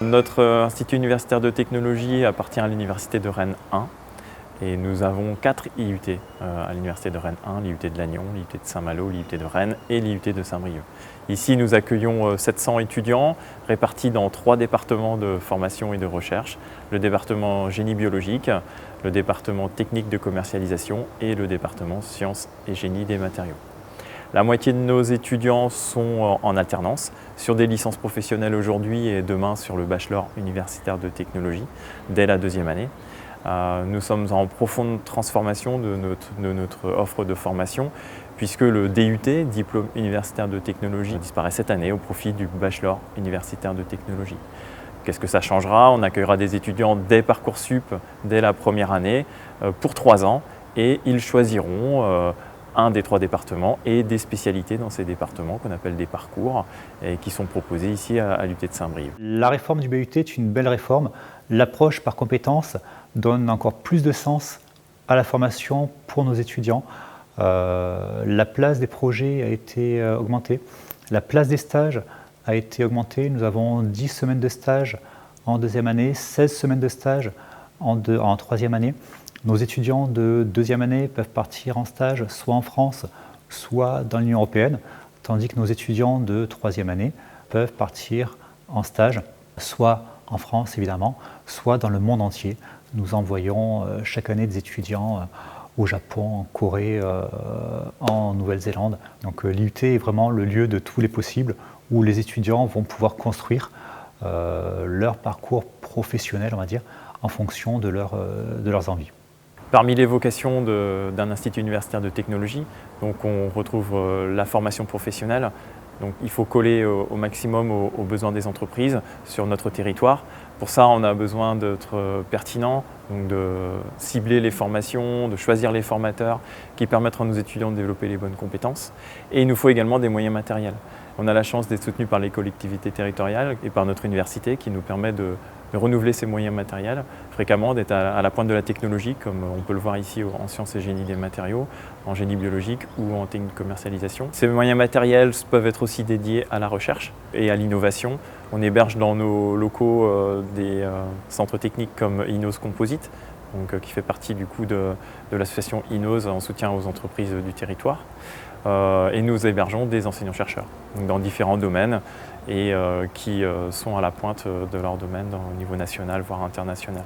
Notre institut universitaire de technologie appartient à l'université de Rennes 1 et nous avons 4 IUT à l'université de Rennes 1, l'IUT de Lannion, l'IUT de Saint-Malo, l'IUT de Rennes et l'IUT de Saint-Brieuc. Ici, nous accueillons 700 étudiants répartis dans 3 départements de formation et de recherche, le département génie biologique, le département technique de commercialisation et le département sciences et génie des matériaux. La moitié de nos étudiants sont en alternance sur des licences professionnelles aujourd'hui et demain sur le bachelor universitaire de technologie dès la 2e année. Nous sommes en profonde transformation de notre offre de formation puisque le DUT, diplôme universitaire de technologie, disparaît cette année au profit du bachelor universitaire de technologie. Qu'est-ce que ça changera? On accueillera des étudiants dès Parcoursup, dès la première année, pour 3 ans et ils choisiront un des 3 départements et des spécialités dans ces départements qu'on appelle des parcours et qui sont proposés ici à l'UT de Saint-Brieuc. La réforme du BUT est une belle réforme. L'approche par compétences donne encore plus de sens à la formation pour nos étudiants. La place des projets a été augmentée, la place des stages a été augmentée. Nous avons 10 semaines de stage en 2e année, 16 semaines de stage en 3e année. Nos étudiants de 2e année peuvent partir en stage soit en France, soit dans l'Union européenne, tandis que nos étudiants de 3e année peuvent partir en stage, soit en France évidemment, soit dans le monde entier. Nous envoyons chaque année des étudiants au Japon, en Corée, en Nouvelle-Zélande. Donc l'IUT est vraiment le lieu de tous les possibles où les étudiants vont pouvoir construire leur parcours professionnel, on va dire, en fonction de leurs envies. Parmi les vocations d'un institut universitaire de technologie, donc on retrouve la formation professionnelle. Donc il faut coller au maximum aux besoins des entreprises sur notre territoire. Pour ça, on a besoin d'être pertinent, donc de cibler les formations, de choisir les formateurs qui permettent à nos étudiants de développer les bonnes compétences. Et il nous faut également des moyens matériels. On a la chance d'être soutenu par les collectivités territoriales et par notre université qui nous permet de renouveler ces moyens matériels fréquemment, d'être à la pointe de la technologie, comme on peut le voir ici en sciences et génie des matériaux, en génie biologique ou en technique de commercialisation. Ces moyens matériels peuvent être aussi dédiés à la recherche et à l'innovation. On héberge dans nos locaux des centres techniques comme Inos Composite, donc, qui fait partie du coup de l'association Inos en soutien aux entreprises du territoire. Et nous hébergeons des enseignants-chercheurs dans différents domaines et qui sont à la pointe de leur domaine au niveau national, voire international.